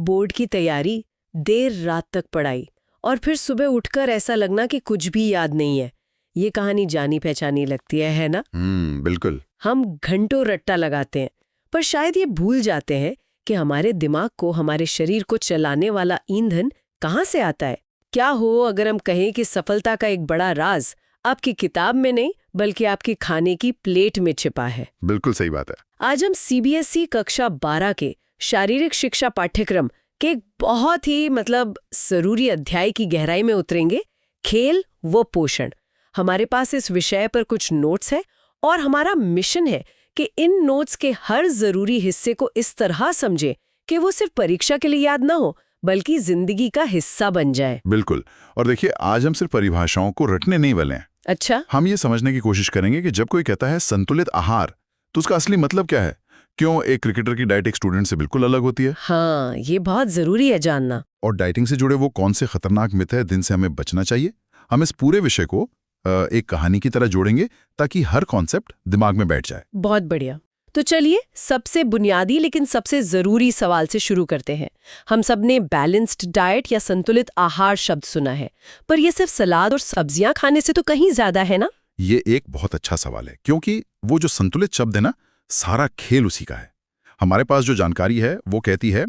Board की तैयारी, देर रात तक पढ़ाई और फिर सुबह उठकर ऐसा लगना कि कुछ भी याद नहीं है। ये कहानी जानी पहचानी लगती है ना? बिल्कुल। हम घंटों रट्टा लगाते हैं, पर शायद ये भूल जाते हैं कि हमारे दिमाग को, हमारे शरीर को चलाने वाला ईंधन कहाँ से आता है। क्या हो अगर हम कहें कि सफलता का एक बड़ा राज आपकी किताब में नहीं बल्कि आपकी खाने की प्लेट में छिपा है। बिल्कुल सही बात है। आज हम सीबीएसई कक्षा 12 के शारीरिक शिक्षा पाठ्यक्रम के एक बहुत ही जरूरी अध्याय की गहराई में उतरेंगे, खेल व पोषण। हमारे पास इस विषय पर कुछ नोट्स है और हमारा मिशन है कि इन नोट्स के हर जरूरी हिस्से को इस तरह समझे कि वो सिर्फ परीक्षा के लिए याद ना हो बल्कि जिंदगी का हिस्सा बन जाए। बिल्कुल। और देखिए, आज हम सिर्फ परिभाषाओं को रटने नहीं वाले हैं। अच्छा। हम ये समझने की कोशिश करेंगे कि जब कोई कहता है संतुलित आहार, तो उसका असली मतलब क्या है। क्यों एक क्रिकेटर की डाइट एक स्टूडेंट से बिल्कुल अलग होती है। हाँ, ये बहुत जरूरी है जानना। और डाइटिंग से जुड़े वो कौन से खतरनाक मिथ है जिनसे हमें बचना चाहिए। हम इस पूरे विषय को एक कहानी की तरह जोड़ेंगे ताकि हर कॉन्सेप्ट दिमाग में बैठ जाए। बहुत बढ़िया। तो चलिए सबसे बुनियादी लेकिन सबसे जरूरी सवाल से शुरू करते हैं। हम सब ने बैलेंस्ड डाइट या संतुलित आहार शब्द सुना है, पर यह सिर्फ सलाद और सब्जियां खाने से तो कहीं ज्यादा है ना? ये एक बहुत अच्छा सवाल है, क्योंकि वो जो संतुलित शब्द है ना, सारा खेल उसी का है। हमारे पास जो जानकारी है वो कहती है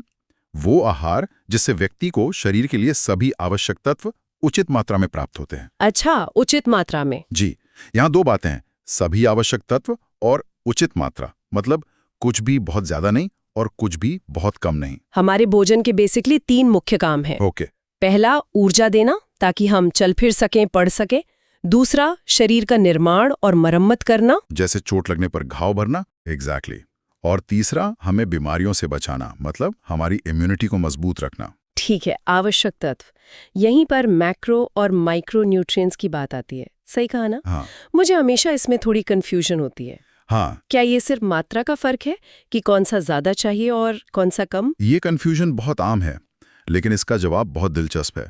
वो आहार जिससे व्यक्ति को शरीर के लिए सभी आवश्यक तत्व उचित मात्रा में प्राप्त होते हैं। अच्छा, उचित मात्रा में। जी, यहाँ दो बातें हैं, सभी आवश्यक तत्व और उचित मात्रा। मतलब कुछ भी बहुत ज्यादा नहीं और कुछ भी बहुत कम नहीं। हमारे भोजन के बेसिकली 3 मुख्य काम हैं। ओके। पहला, ऊर्जा देना ताकि हम चल फिर सकें, पढ़ सकें। दूसरा, शरीर का निर्माण और मरम्मत करना, जैसे चोट लगने पर घाव भरना। एग्जैक्टली। और तीसरा, हमें बीमारियों से बचाना, मतलब हमारी इम्यूनिटी को मजबूत रखना। ठीक है, आवश्यक तत्व। यहीं पर मैक्रो और माइक्रो न्यूट्रिएंट्स की बात आती है। सही कहा ना? हाँ। मुझे हमेशा इसमें थोड़ी कंफ्यूजन होती है। हाँ। क्या ये सिर्फ मात्रा का फर्क है कि कौन सा ज्यादा चाहिए और कौन सा कम? ये कंफ्यूजन बहुत आम है, लेकिन इसका जवाब बहुत दिलचस्प है।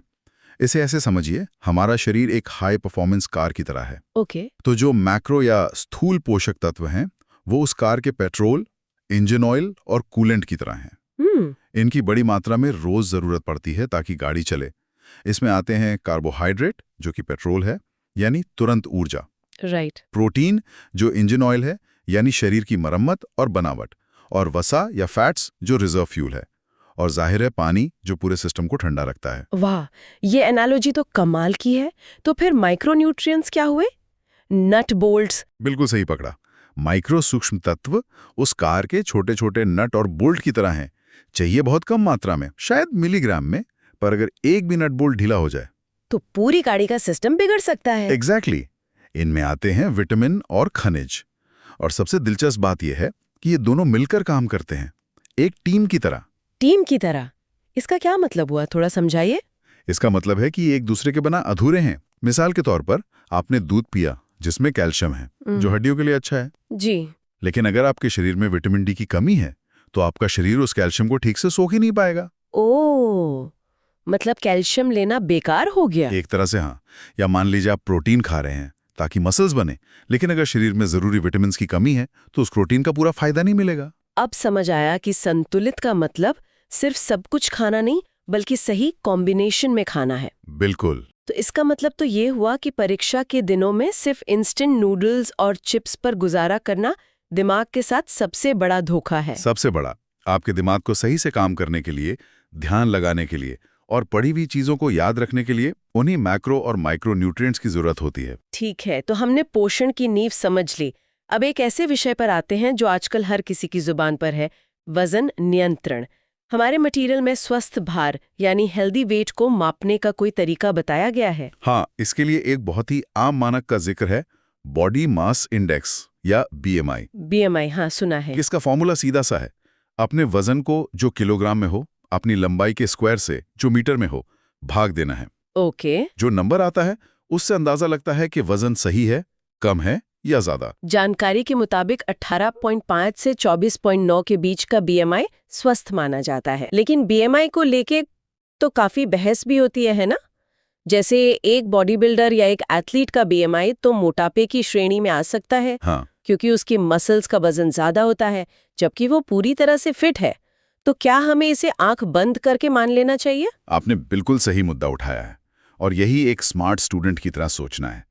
इसे ऐसे समझिए, हमारा शरीर एक हाई परफॉर्मेंस कार की तरह है। ओके। तो जो मैक्रो या स्थूल पोषक तत्व हैं, वो उस कार के पेट्रोल, इंजन ऑयल और कूलेंट की तरह हैं। इनकी बड़ी मात्रा में रोज जरूरत पड़ती है ताकि गाड़ी चले। इसमें आते हैं कार्बोहाइड्रेट, जो कि पेट्रोल है, यानी तुरंत ऊर्जा। राइट। प्रोटीन, जो इंजन ऑयल है, यानी शरीर की मरम्मत और बनावट। और वसा या फैट्स, जो रिजर्व फ्यूल है। और जाहिर है पानी, जो पूरे सिस्टम को ठंडा रखता है। वाह, ये एनालॉजी तो कमाल की है। तो फिर माइक्रोन्यूट्रिएंट्स क्या हुए? Nut bolts. बिल्कुल सही पकड़ा। माइक्रो सूक्ष्म तत्व उस कार के छोटे छोटे नट और बोल्ट की तरह हैं। चाहिए बहुत कम मात्रा में, शायद मिलीग्राम में, पर अगर एक भी नट बोल्ट ढीला हो जाए तो पूरी गाड़ी का सिस्टम बिगड़ सकता है। एग्जैक्टली। इनमें आते हैं विटामिन और खनिज। और सबसे दिलचस्प बात यह है कि ये दोनों मिलकर काम करते हैं, एक टीम की तरह। टीम की तरह? इसका क्या मतलब हुआ, थोड़ा समझाइए। इसका मतलब है कि ये एक दूसरे के बिना अधूरे हैं। मिसाल के तौर पर, आपने दूध पिया जिसमें कैल्शियम है, जो हड्डियों के लिए अच्छा है। जी। लेकिन अगर आपके शरीर में विटामिन डी की कमी है, तो आपका शरीर उस कैल्शियम को ठीक से सोख ही नहीं पाएगा। ओह, मतलब कैल्शियम लेना बेकार हो गया। एक तरह से हाँ। या मान लीजिए आप प्रोटीन खा रहे हैं ताकि मसल्स बने, लेकिन अगर शरीर में जरूरी विटामिन की कमी है तो उस प्रोटीन का पूरा फायदा नहीं मिलेगा। अब समझ आया कि संतुलित का मतलब सिर्फ सब कुछ खाना नहीं बल्कि सही कॉम्बिनेशन में खाना है। बिल्कुल। तो इसका मतलब तो ये हुआ कि परीक्षा के दिनों में सिर्फ इंस्टेंट नूडल्स और चिप्स पर गुजारा करना दिमाग के साथ सबसे बड़ा धोखा है। सबसे बड़ा। आपके दिमाग को सही से काम करने के लिए, ध्यान लगाने के लिए और पढ़ी हुई चीजों को याद रखने के लिए उन्हीं मैक्रो और माइक्रो न्यूट्रिएंट्स की जरूरत होती है। ठीक है, तो हमने पोषण की नींव समझ ली। अब एक ऐसे विषय पर आते हैं जो आजकल हर किसी की जुबान पर है, वजन नियंत्रण। हमारे मटेरियल में स्वस्थ भार यानी हेल्दी वेट को मापने का कोई तरीका बताया गया है? हाँ, इसके लिए एक बहुत ही आम मानक का जिक्र है, बॉडी मास इंडेक्स या बीएमआई। बीएमआई, हाँ सुना है। इसका फॉर्मूला सीधा सा है, अपने वजन को जो किलोग्राम में हो, अपनी लंबाई के स्क्वायर से जो मीटर में हो, भाग देना है। ओके। जो नंबर आता है उससे अंदाजा लगता है कि वजन सही है, कम है या ज्यादा। जानकारी के मुताबिक 18.5 से 24.9 के बीच का बीएमआई स्वस्थ माना जाता है। लेकिन बीएमआई को लेके तो काफी बहस भी होती है ना? जैसे एक बॉडी बिल्डर या एक एथलीट का बीएमआई तो मोटापे की श्रेणी में आ सकता है। हाँ। क्योंकि उसकी मसल्स का वजन ज्यादा होता है जबकि वो पूरी तरह से फिट है। तो क्या हमें इसे आंख बंद करके मान लेना चाहिए? आपने बिल्कुल सही मुद्दा उठाया है और यही एक स्मार्ट स्टूडेंट की तरह सोचना है।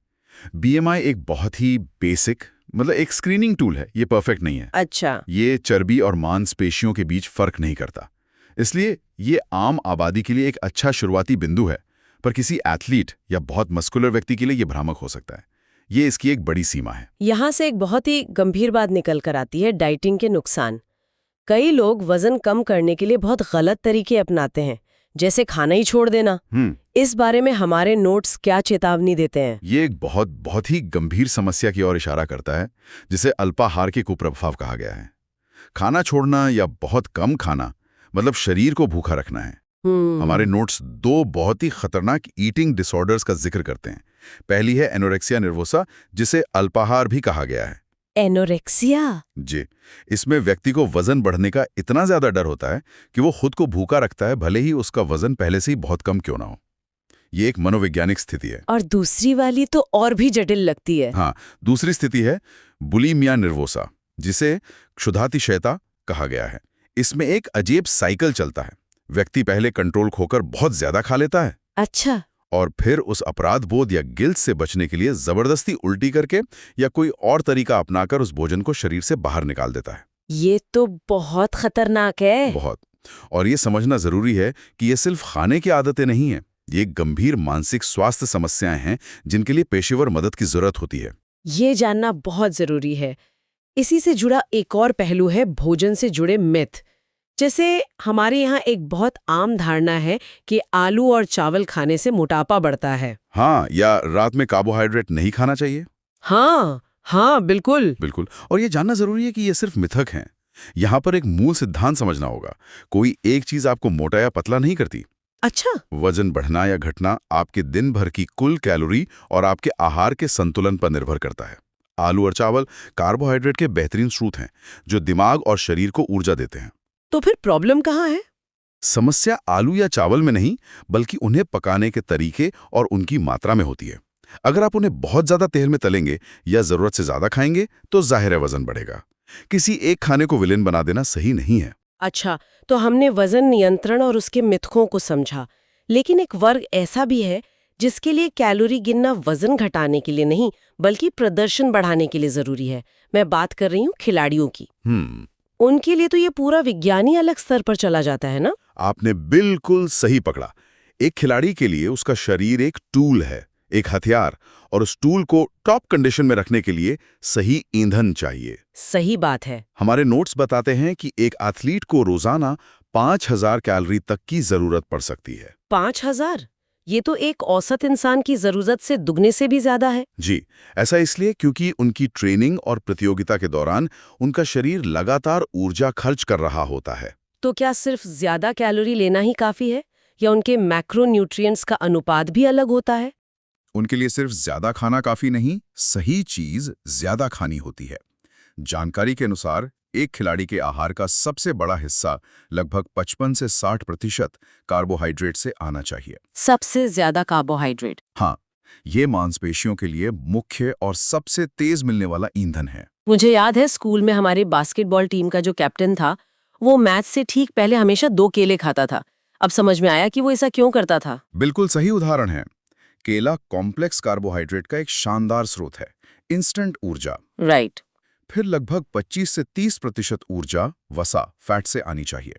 बीएमआई एक बहुत ही बेसिक मतलब एक स्क्रीनिंग टूल है, ये परफेक्ट नहीं है। अच्छा। ये चर्बी और मांसपेशियों के बीच फर्क नहीं करता, इसलिए ये आम आबादी के लिए एक अच्छा शुरुआती बिंदु है, पर किसी एथलीट या बहुत मस्कुलर व्यक्ति के लिए ये भ्रामक हो सकता है। ये इसकी एक बड़ी सीमा है। यहाँ से एक बहुत ही गंभीर बात निकल कर आती है, डाइटिंग के नुकसान। कई लोग वजन कम करने के लिए बहुत गलत तरीके अपनाते हैं, जैसे खाना ही छोड़ देना। इस बारे में हमारे नोट्स क्या चेतावनी देते हैं? ये एक बहुत ही गंभीर समस्या की ओर इशारा करता है, जिसे अल्पाहार के कुप्रभाव कहा गया है। खाना छोड़ना या बहुत कम खाना मतलब शरीर को भूखा रखना है। हमारे नोट्स दो बहुत ही खतरनाक ईटिंग डिसऑर्डर्स का जिक्र करते हैं। पहली है एनोरेक्सिया नर्वोसा, जिसे अल्पाहार भी कहा गया है। एनोरेक्सिया? जी, इसमें व्यक्ति को वजन बढ़ने का इतना ज्यादा डर होता है कि वो खुद को भूखा रखता है, भले ही उसका वजन पहले से ही बहुत कम क्यों ना हो। ये एक मनोवैज्ञानिक स्थिति है। और दूसरी वाली तो और भी जटिल लगती है। हाँ, दूसरी स्थिति है बुलिमिया नर्वोसा, जिसे क्षुधातिशयता कहा गया है। इसमें एक अजीब साइकिल चलता है। व्यक्ति पहले कंट्रोल खोकर बहुत ज्यादा खा लेता है। अच्छा। और फिर उस अपराध बोध या गिल्ट से बचने के लिए जबरदस्ती उल्टी करके या कोई और तरीका अपनाकर उस भोजन को शरीर से बाहर निकाल देता है। ये तो बहुत खतरनाक है। बहुत। और ये समझना जरूरी है कि ये सिर्फ खाने की आदतें नहीं है, ये गंभीर मानसिक स्वास्थ्य समस्याएं हैं जिनके लिए पेशेवर मदद की जरूरत होती है। ये जानना बहुत जरूरी है। इसी से जुड़ा एक और पहलू है भोजन से जुड़े मिथ। जैसे हमारे यहाँ एक बहुत आम धारणा है कि आलू और चावल खाने से मोटापा बढ़ता है। हाँ, या रात में कार्बोहाइड्रेट नहीं खाना चाहिए। हाँ, बिल्कुल। और ये जानना जरूरी है कि ये सिर्फ मिथक हैं। यहाँ पर एक मूल सिद्धांत समझना होगा। कोई एक चीज आपको मोटा या पतला नहीं करती। अच्छा। वजन बढ़ना या घटना आपके दिन भर की कुल कैलोरी और आपके आहार के संतुलन पर निर्भर करता है। आलू और चावल कार्बोहाइड्रेट के बेहतरीन स्रोत हैं, जो दिमाग और शरीर को ऊर्जा देते हैं। तो फिर प्रॉब्लम कहाँ है? समस्या आलू या चावल में नहीं, बल्कि उन्हें पकाने के तरीके और उनकी मात्रा में होती है। अगर आप उन्हें बहुत ज्यादा तेल में तलेंगे या जरूरत से ज्यादा खाएंगे तो जाहिर है वजन बढ़ेगा। किसी एक खाने को विलेन बना देना सही नहीं है। अच्छा, तो हमने वजन नियंत्रण और उसके मिथकों को समझा, लेकिन एक वर्ग ऐसा भी है जिसके लिए कैलोरी गिनना वजन घटाने के लिए नहीं, बल्कि प्रदर्शन बढ़ाने के लिए जरूरी है। मैं बात कर रही हूँ खिलाड़ियों की। उनके लिए तो ये पूरा विज्ञान ही अलग स्तर पर चला जाता है ना? आपने बिल्कुल सही पकड़ा। एक खिलाड़ी के लिए उसका शरीर एक टूल है, एक हथियार, और उस टूल को टॉप कंडीशन में रखने के लिए सही ईंधन चाहिए। सही बात है। हमारे नोट्स बताते हैं कि एक एथलीट को रोजाना 5000 कैलोरी तक की जरूरत पड़ सकती है। 5000? ये तो एक औसत इंसान की जरूरत से दुगने से भी ज्यादा है। जी, ऐसा इसलिए क्योंकि उनकी ट्रेनिंग और प्रतियोगिता के दौरान उनका शरीर लगातार ऊर्जा खर्च कर रहा होता है। तो क्या सिर्फ ज्यादा कैलोरी लेना ही काफी है, या उनके मैक्रोन्यूट्रिएंट्स का अनुपात भी अलग होता है? उनके लिए सिर्फ ज्यादा खाना काफी नहीं, सही चीज ज्यादा खानी होती है। जानकारी के अनुसार एक खिलाड़ी के आहार का सबसे बड़ा हिस्सा लगभग 55 से 60% कार्बोहाइड्रेट से आना चाहिए। सबसे ज्यादा कार्बोहाइड्रेट? हाँ, ये मांसपेशियों के लिए मुख्य और सबसे तेज मिलने वाला ईंधन है। मुझे याद है स्कूल में हमारे बास्केटबॉल टीम का जो कैप्टन था, वो मैच से ठीक पहले हमेशा 2 केले खाता था। अब समझ में आया कि वो ऐसा क्यों करता था। बिल्कुल सही उदाहरण है। केला कॉम्प्लेक्स कार्बोहाइड्रेट का एक शानदार स्रोत है, इंस्टेंट ऊर्जा। राइट। फिर लगभग 25 से 30% ऊर्जा वसा फैट से आनी चाहिए।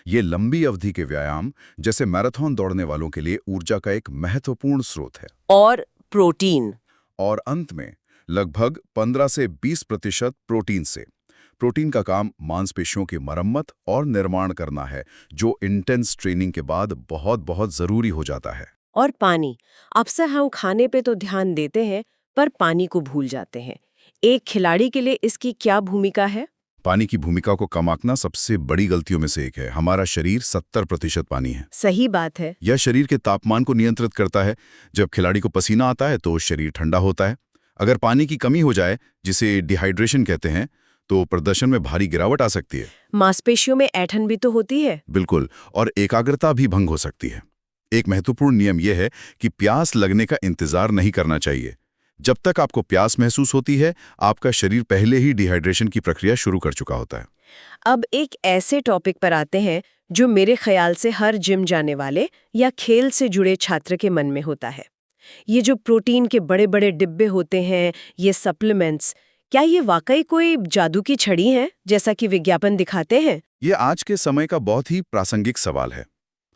ये लंबी अवधि के व्यायाम जैसे मैराथन दौड़ने वालों के लिए ऊर्जा का एक महत्वपूर्ण स्रोत है। और प्रोटीन? और अंत में लगभग 15 से 20% प्रोटीन से। प्रोटीन का काम मांसपेशियों की मरम्मत और निर्माण करना है, जो इंटेंस ट्रेनिंग के बाद बहुत जरूरी हो जाता है। और पानी? अक्सर हम खाने पे तो ध्यान देते हैं, पर पानी को भूल जाते हैं। एक खिलाड़ी के लिए इसकी क्या भूमिका है? पानी की भूमिका को कम आंकना सबसे बड़ी गलतियों में से एक है। हमारा शरीर 70% पानी है। सही बात है। यह शरीर के तापमान को नियंत्रित करता है। जब खिलाड़ी को पसीना आता है तो शरीर ठंडा होता है। अगर पानी की कमी हो जाए, जिसे डिहाइड्रेशन कहते हैं, तो प्रदर्शन में भारी गिरावट आ सकती है। मांसपेशियों में ऐंठन भी तो होती है। बिल्कुल, और एकाग्रता भी भंग हो सकती है। एक महत्वपूर्ण नियम यह है कि प्यास लगने का इंतजार नहीं करना चाहिए। जब तक आपको प्यास महसूस होती है, आपका शरीर पहले ही डिहाइड्रेशन की प्रक्रिया शुरू कर चुका होता है। अब एक ऐसे टॉपिक पर आते हैं जो मेरे ख्याल से हर जिम जाने वाले या खेल से जुड़े छात्र के मन में होता है। ये जो प्रोटीन के बड़े बड़े डिब्बे होते हैं, ये सप्लीमेंट्स, क्या ये वाकई कोई जादू की छड़ी है जैसा कि विज्ञापन दिखाते हैं? ये आज के समय का बहुत ही प्रासंगिक सवाल है।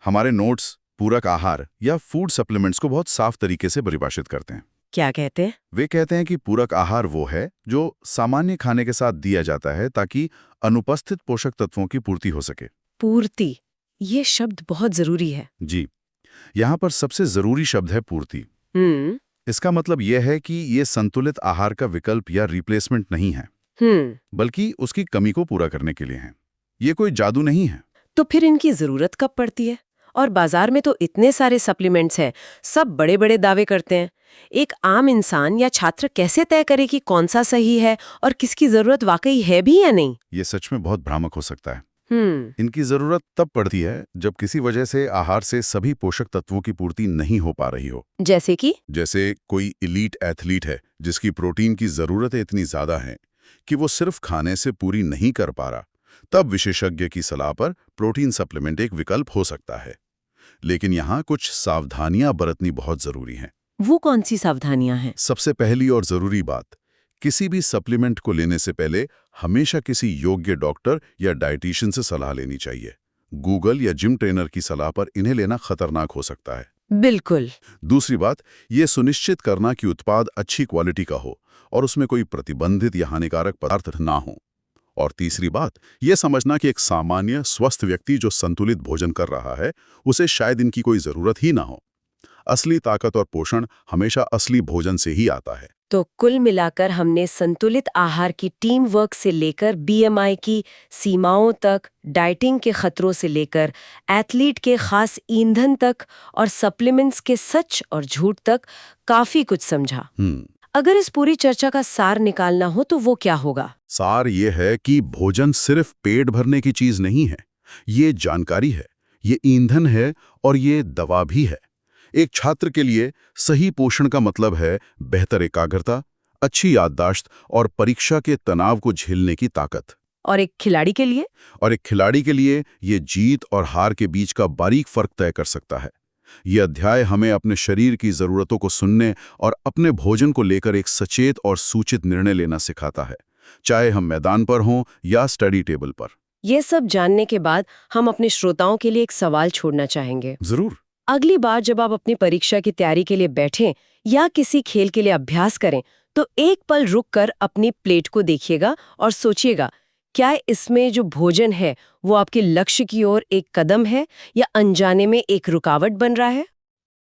हमारे नोट्स पूरक आहार या फूड सप्लीमेंट्स को बहुत साफ तरीके से परिभाषित करते हैं। क्या कहते हैं? वे कहते हैं कि पूरक आहार वो है जो सामान्य खाने के साथ दिया जाता है ताकि अनुपस्थित पोषक तत्वों की पूर्ति हो सके। पूर्ति, ये शब्द बहुत जरूरी है। जी, यहाँ पर सबसे जरूरी शब्द है पूर्ति। इसका मतलब यह है कि ये संतुलित आहार का विकल्प या रिप्लेसमेंट नहीं है, बल्कि उसकी कमी को पूरा करने के लिए है। ये कोई जादू नहीं है। तो फिर इनकी जरूरत कब पड़ती है? और बाजार में तो इतने सारे सप्लीमेंट्स हैं, सब बड़े बड़े दावे करते हैं। एक आम इंसान या छात्र कैसे तय करे कि कौन सा सही है और किसकी जरूरत वाकई है भी या नहीं? ये सच में बहुत भ्रामक हो सकता है। इनकी जरूरत तब पड़ती है जब किसी वजह से आहार से सभी पोषक तत्वों की पूर्ति नहीं हो पा रही हो। जैसे कोई इलीट एथलीट है जिसकी प्रोटीन की जरूरतें इतनी ज्यादा हैं कि वो सिर्फ खाने से पूरी नहीं कर पा रहा, तब विशेषज्ञ की सलाह पर प्रोटीन सप्लीमेंट एक विकल्प हो सकता है। लेकिन यहाँ कुछ सावधानियां बरतनी बहुत जरूरी हैं। वो कौन सी सावधानियां हैं? सबसे पहली और जरूरी बात, किसी भी सप्लीमेंट को लेने से पहले हमेशा किसी योग्य डॉक्टर या डाइटिशियन से सलाह लेनी चाहिए। गूगल या जिम ट्रेनर की सलाह पर इन्हें लेना खतरनाक हो सकता है। बिल्कुल। दूसरी बात, ये सुनिश्चित करना कि उत्पाद अच्छी क्वालिटी का हो और उसमें कोई प्रतिबंधित या हानिकारक पदार्थ ना हो। और तीसरी बात, ये समझना कि एक सामान्य स्वस्थ व्यक्ति जो संतुलित भोजन कर रहा है, उसे शायद इनकी कोई जरूरत ही ना हो। असली ताकत और पोषण हमेशा असली भोजन से ही आता है। तो कुल मिलाकर हमने संतुलित आहार की टीम वर्क से लेकर BMI की सीमाओं तक, डाइटिंग के खतरों से लेकर एथलीट के खास ईंधन तक और सप्लीमेंट्स के सच और झूठ तक काफी कुछ समझा। अगर इस पूरी चर्चा का सार निकालना हो तो वो क्या होगा? सार ये है कि भोजन सिर्फ पेट भरने की चीज नहीं है। ये जानकारी है, ये ईंधन है और ये दवा भी है। एक छात्र के लिए सही पोषण का मतलब है बेहतर एकाग्रता, अच्छी याददाश्त और परीक्षा के तनाव को झेलने की ताकत। और एक खिलाड़ी के लिए ये जीत और हार के बीच का बारीक फर्क तय कर सकता है। यह अध्याय हमें अपने शरीर की जरूरतों को सुनने और अपने भोजन को लेकर एक सचेत और सूचित निर्णय लेना सिखाता है, चाहे हम मैदान पर हों या स्टडी टेबल पर। ये सब जानने के बाद हम अपने श्रोताओं के लिए एक सवाल छोड़ना चाहेंगे। जरूर। अगली बार जब आप अपनी परीक्षा की तैयारी के लिए बैठें या किसी खेल के लिए अभ्यास करें, तो एक पल रुककर अपनी प्लेट को देखिएगा और सोचिएगा, क्या इसमें जो भोजन है वो आपके लक्ष्य की ओर एक कदम है या अनजाने में एक रुकावट बन रहा है?